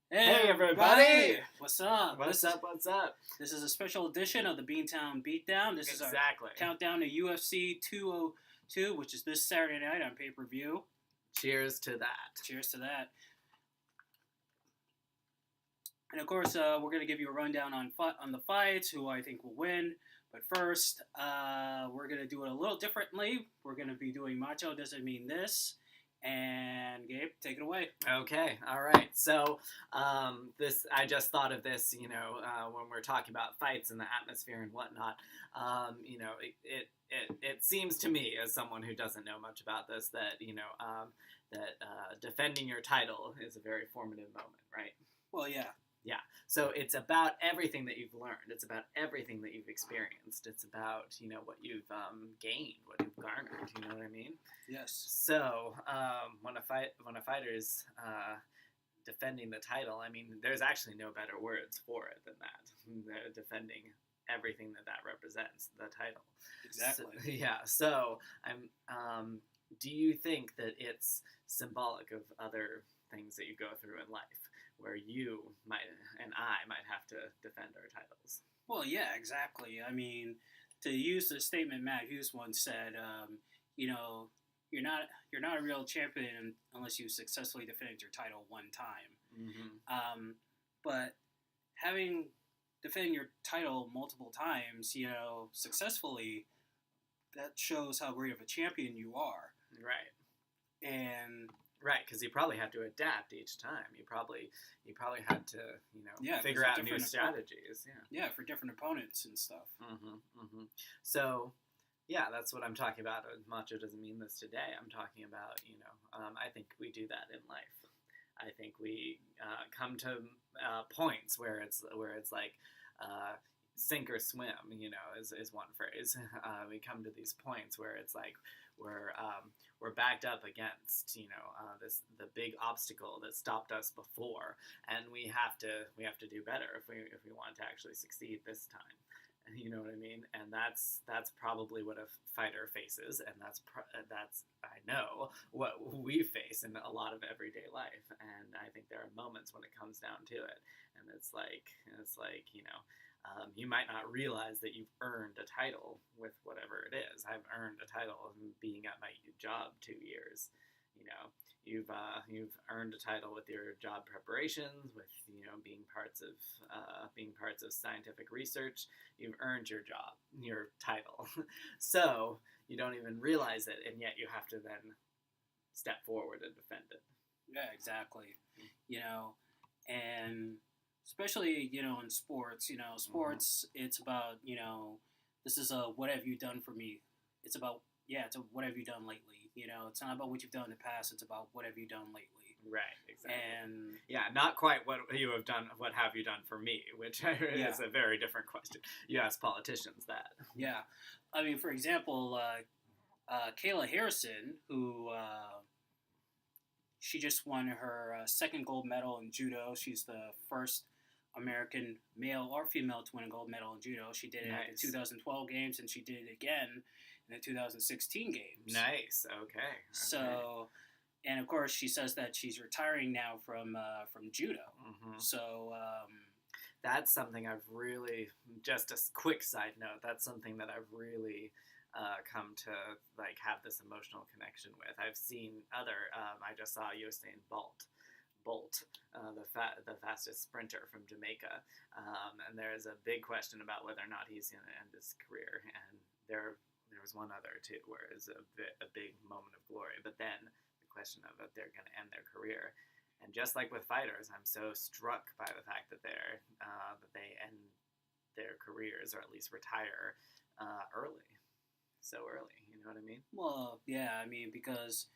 Hey everybody! What's up? What's up? This is a special edition of the Beantown Beatdown. This is our countdown to UFC 202, which is this Saturday night on pay-per-view. Cheers to that. Cheers to that. And of course, we're going to give you a rundown on the fights, who I think will win. But first, we're going to do it a little differently. We're going to be doing Macho Doesn't Mean This. And Gabe, take it away. Okay, all right. So, I just thought of this, when we're talking about fights and the atmosphere and whatnot. It seems to me, as someone who doesn't know much about this, that defending your title is a very formative moment, right? Well, yeah. Yeah, so it's about everything that you've learned. It's about everything that you've experienced. It's about, what you've gained, what you've garnered. You know what I mean? Yes. So when a fighter's defending the title, I mean, there's actually no better words for it than that. They're defending everything that represents the title. Exactly. So do you think that it's symbolic of other things that you go through in life, where you and I might have to defend our titles? Well, yeah, exactly. I mean, to use the statement Matt Hughes once said, you're not a real champion unless you successfully defended your title one time. Mm-hmm. But defending your title multiple times, successfully, that shows how great of a champion you are. Right. And right, because you probably have to adapt each time. You probably had to, figure out new strategies. Yeah, for different opponents and stuff. Mm-hmm, mm-hmm. So, yeah, that's what I'm talking about. Macho Doesn't Mean This today. I'm talking about, I think we do that in life. I think we come to points where it's like sink or swim, is one phrase. We come to these points where it's like we're backed up against the big obstacle that stopped us before, and we have to do better if we want to actually succeed this time. You know what I mean? And that's probably what a fighter faces, and that's I know what we face in a lot of everyday life. And I think there are moments when it comes down to it, and it's like you might not realize that you've earned a title with whatever it is. I've earned a title being at my job 2 years. You've earned a title with your job preparations, with being parts of scientific research. You've earned your title. So you don't even realize it, and yet you have to then step forward and defend it. Yeah, exactly. And especially, in sports, sports, mm-hmm. It's about, this is a what have you done for me. It's about, it's a what have you done lately. It's not about what you've done in the past. It's about what have you done lately. Right, exactly. And not quite what you have done, what have you done for me, which is a very different question. You ask politicians that. Yeah. I mean, for example, Kayla Harrison, who she just won her second gold medal in judo. She's the first American male or female to win a gold medal in judo. She did it at the 2012 games, and she did it again in the 2016 games. Nice. Okay. So, and of course, she says that she's retiring now from judo. Mm-hmm. So that's something I've really, just a quick side note, that's something that I've really come to have this emotional connection with. I've seen other. I just saw Usain Bolt, the fastest sprinter from Jamaica, and there's a big question about whether or not he's going to end his career. And there was one other too, where it's a big moment of glory. But then the question of if they're going to end their career, and just like with fighters, I'm so struck by the fact that they end their careers, or at least retire so early. You know what I mean? Well, yeah, I mean, because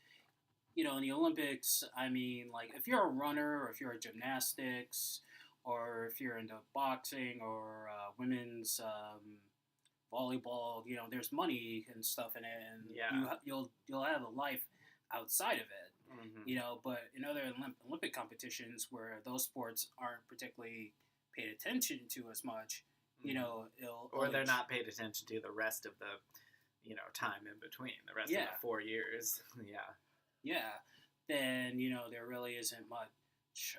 in the Olympics, I mean, like, if you're a runner, or if you're a gymnastics, or if you're into boxing, or women's volleyball, there's money and stuff in it, and you'll have a life outside of it. Mm-hmm. But in other Olympic competitions where those sports aren't particularly paid attention to as much, or they're not paid attention to the rest of the time in between, the rest of the 4 years. Then there really isn't much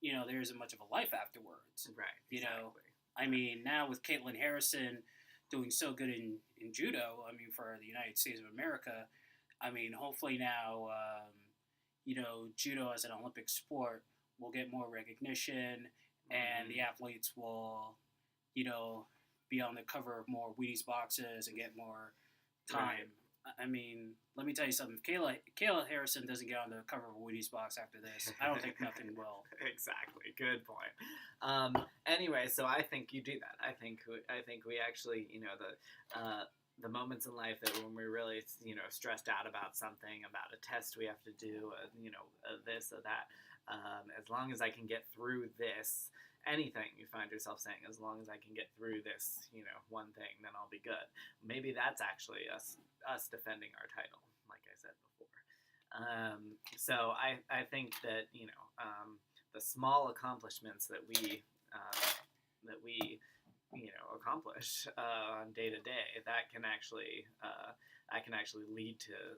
there isn't much of a life afterwards. Right. You Exactly. know, I mean, now with Kayla Harrison doing so good in judo, I mean, for the United States of America, I mean, hopefully now, judo as an Olympic sport will get more recognition, and the athletes will, be on the cover of more Wheaties boxes and get more time. Right. I mean, let me tell you something. If Kayla Harrison doesn't get on the cover of a Wheaties box after this, I don't think nothing will. Exactly. Good point. Anyway, so I think you do that. I think we actually, the moments in life that when we're really, stressed out about something, about a test we have to do, this or that, as long as I can get through this, anything you find yourself saying, as long as I can get through this, one thing, then I'll be good. Maybe that's actually us defending our title, like I said before. So I think that, the small accomplishments that we accomplish on day to day, that can actually lead to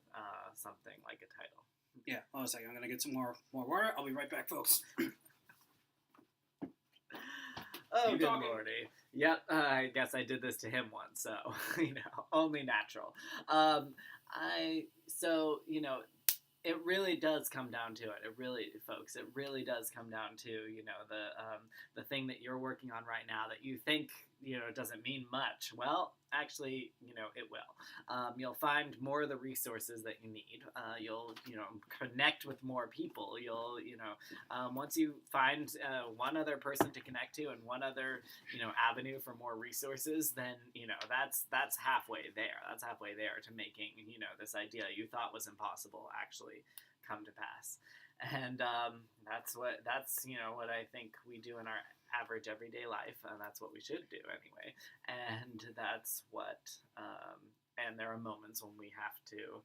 something like a title. Yeah, hold on a second. I'm gonna get some more water. I'll be right back, folks. Oh, good lordy. Yep, I guess I did this to him once, so, only natural. It really does come down to it. It really does come down to, the thing that you're working on right now that you think, doesn't mean much. Well, actually, it will. You'll find more of the resources that you need. You'll, connect with more people. You'll, once you find one other person to connect to and one other, avenue for more resources, then, that's halfway there. That's halfway there to making, this idea you thought was impossible actually come to pass. And that's what I think we do in our average everyday life, and that's what we should do anyway. And that's what, and there are moments when we have to,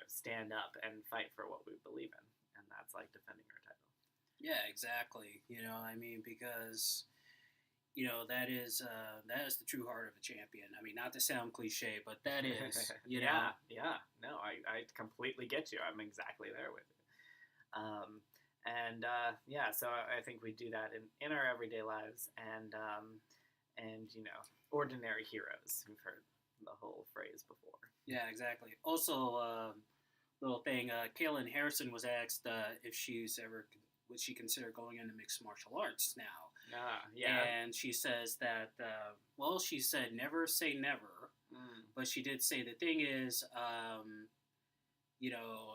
stand up and fight for what we believe in, and that's like defending our title. Yeah, exactly. Because that is the true heart of a champion. I mean, not to sound cliche, but that is, Yeah. No, I completely get you. I'm exactly there with you. So I think we do that in our everyday lives, and ordinary heroes. We've heard the whole phrase before. Yeah, exactly. Also, little thing, Kayla Harrison was asked if would she consider going into mixed martial arts now. Yeah. And she says that, she said never say never, but she did say the thing is,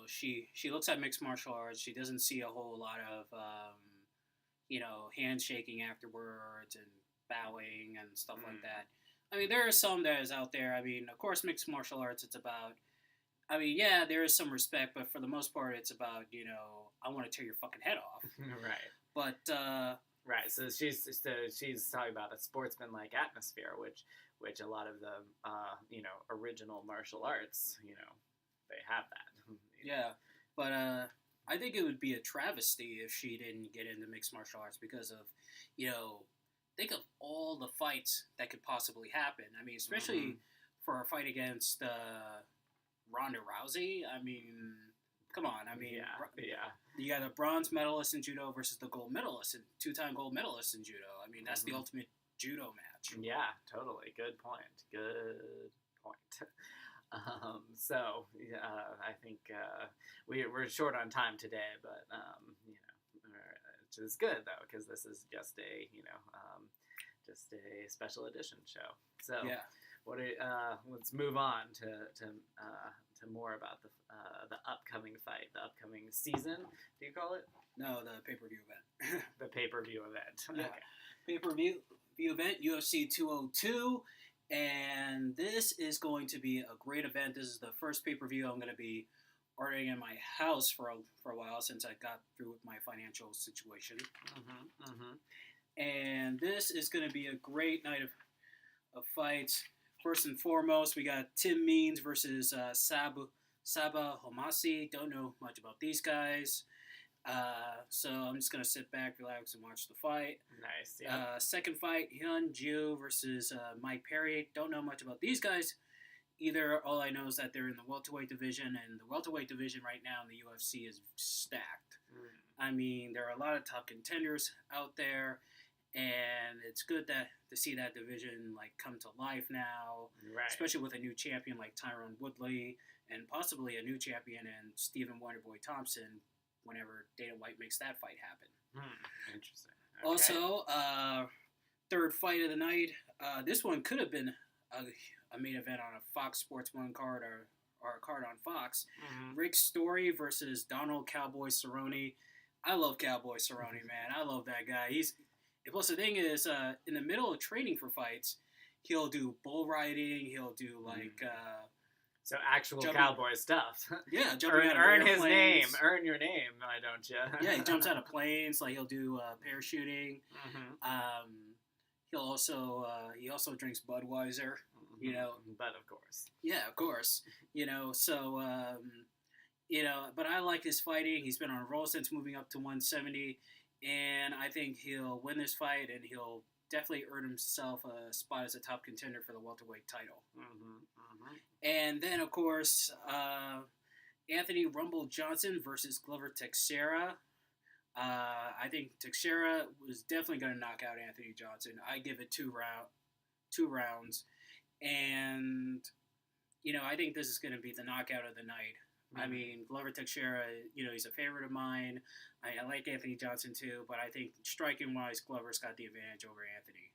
she looks at mixed martial arts. She doesn't see a whole lot of, handshaking afterwards and bowing and stuff like that. I mean, there are some that is out there. I mean, of course, mixed martial arts, it's about, there is some respect, but for the most part, it's about, I want to tear your fucking head off. Right. But, right. So she's talking about a sportsman-like atmosphere, which a lot of the, original martial arts, they have that. Yeah, but I think it would be a travesty if she didn't get into mixed martial arts because of, think of all the fights that could possibly happen. I mean, especially for a fight against Ronda Rousey. I mean, come on. I mean, you got a bronze medalist in judo versus the gold medalist, and two-time gold medalist in judo. I mean, that's the ultimate judo match. Yeah, totally. Good point. I think we're short on time today, but which is good though, because this is just a special edition show. So yeah, let's move on to more about the upcoming fight, the upcoming season. Do you call it? No, the pay-per-view event. The pay-per-view event. Yeah. Okay. Pay-per-view event, UFC 202. And this is going to be a great event. This is the first pay-per-view I'm going to be ordering in my house for a while since I got through with my financial situation. And this is going to be a great night of fights. First and foremost, we got Tim Means versus Saba Homasi. Don't know much about these guys. So I'm just going to sit back, relax, and watch the fight. Nice, yeah. Second fight, Hyun Ju versus Mike Perry. Don't know much about these guys either. All I know is that they're in the welterweight division, and the welterweight division right now in the UFC is stacked. I mean, there are a lot of top contenders out there, and it's good to see that division like come to life now, Right. especially with a new champion like Tyron Woodley and possibly a new champion in Stephen Wonderboy Thompson whenever Dana White makes that fight happen. Interesting. Okay. Also, third fight of the night. This one could have been a main event on a Fox Sports 1 card or a card on Fox. Rick Story versus Donald Cowboy Cerrone. I love Cowboy Cerrone, man. I love that guy. Plus the thing is, in the middle of training for fights, he'll do bull riding. He'll do like so actual cowboy stuff. Yeah, earn his name. Earn your name, why don't you? Yeah, he jumps out of planes. Like he'll do parachuting. He also drinks Budweiser. You know, but of course. Yeah, of course. You know, so but I like his fighting. He's been on a roll since moving up to 170, and I think he'll win this fight, and he'll definitely earn himself a spot as a top contender for the welterweight title. And then, of course, Anthony Rumble Johnson versus Glover Teixeira. I think Teixeira was definitely going to knock out Anthony Johnson. I give it two rounds. And, I think this is going to be the knockout of the night. I mean, Glover Teixeira, he's a favorite of mine. I like Anthony Johnson too, but I think striking-wise, Glover's got the advantage over Anthony.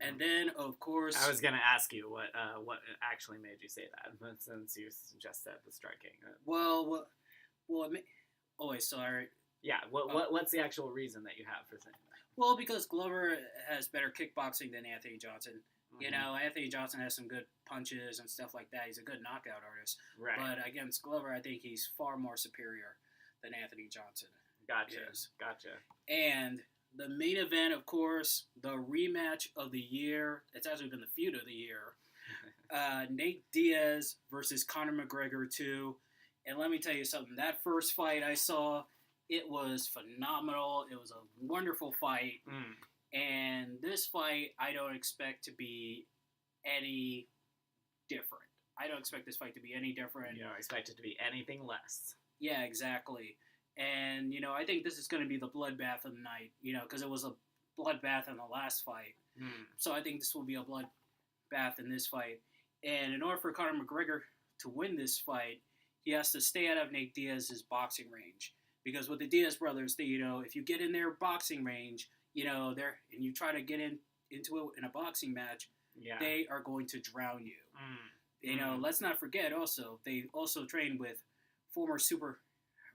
And then, of course... I was going to ask you what actually made you say that, but since you just said the striking. Sorry. Yeah, what's the actual reason that you have for saying that? Well, because Glover has better kickboxing than Anthony Johnson. Anthony Johnson has some good punches and stuff like that. He's a good knockout artist. Right. But against Glover, I think he's far more superior than Anthony Johnson. Gotcha. And the main event, of course, the rematch of the year. It's actually been the feud of the year. Nate Diaz versus Conor McGregor 2. And let me tell you something. That first fight I saw, it was phenomenal. It was a wonderful fight. And this fight, I don't expect to be any different. I don't expect this fight to be any different. You don't expect it to be anything less. Yeah, exactly. And, I think this is going to be the bloodbath of the night, because it was a bloodbath in the last fight. So I think this will be a bloodbath in this fight. And in order for Conor McGregor to win this fight, he has to stay out of Nate Diaz's boxing range. Because with the Diaz brothers, if you get in their boxing range, and you try to get into it in a boxing match, they are going to drown you. Let's not forget also, they also trained with former super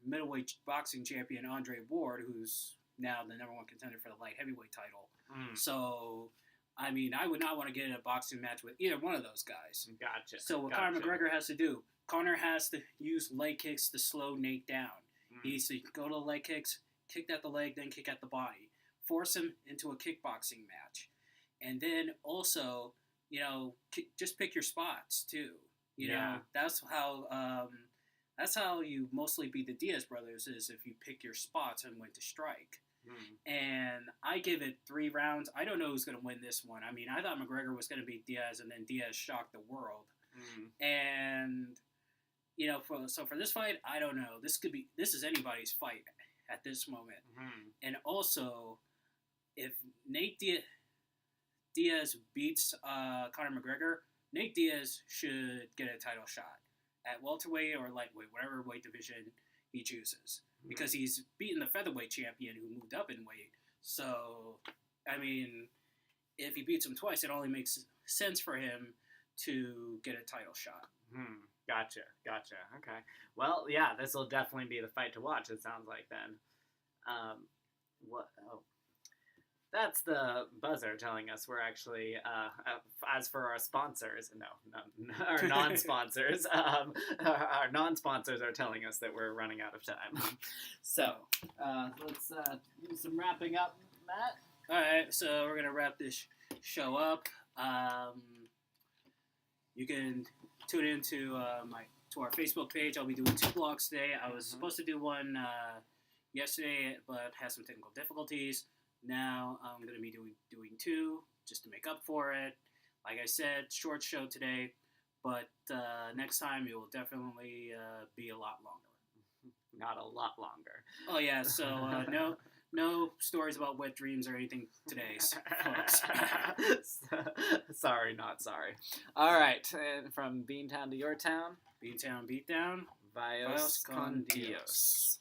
middleweight boxing champion Andre Ward, who's now the number one contender for the light heavyweight title. So, I mean, I would not want to get in a boxing match with either one of those guys. Gotcha. So what Conor McGregor has to do, Conor has to use leg kicks to slow Nate down. He needs to go to the leg kicks, kick at the leg, then kick at the body. Force him into a kickboxing match. And then also, just pick your spots too. That's how you mostly beat the Diaz brothers, is if you pick your spots and when to strike. And I give it 3 rounds. I don't know who's going to win this one. I mean, I thought McGregor was going to beat Diaz, and then Diaz shocked the world. And, for this fight, I don't know. This is anybody's fight at this moment. And also, if Nate Diaz beats Conor McGregor, Nate Diaz should get a title shot at welterweight or lightweight, whatever weight division he chooses. Because he's beaten the featherweight champion who moved up in weight. So, I mean, if he beats him twice, it only makes sense for him to get a title shot. Gotcha. Okay. Well, yeah, this will definitely be the fight to watch, it sounds like then. That's the buzzer telling us we're actually, as for our sponsors, our non-sponsors, our non-sponsors are telling us that we're running out of time. So, let's do some wrapping up, Matt. All right, so we're going to wrap this show up. You can tune in to our Facebook page. I'll be doing 2 blogs today. I was supposed to do one yesterday, but had some technical difficulties. Now I'm going to be doing 2 just to make up for it. Like I said, short show today, but next time it will definitely be a lot longer. not a lot longer. Oh yeah, so no stories about wet dreams or anything today, folks. Sorry, not sorry. All right, and from Beantown to your town. Beantown Beatdown. Vios con Dios.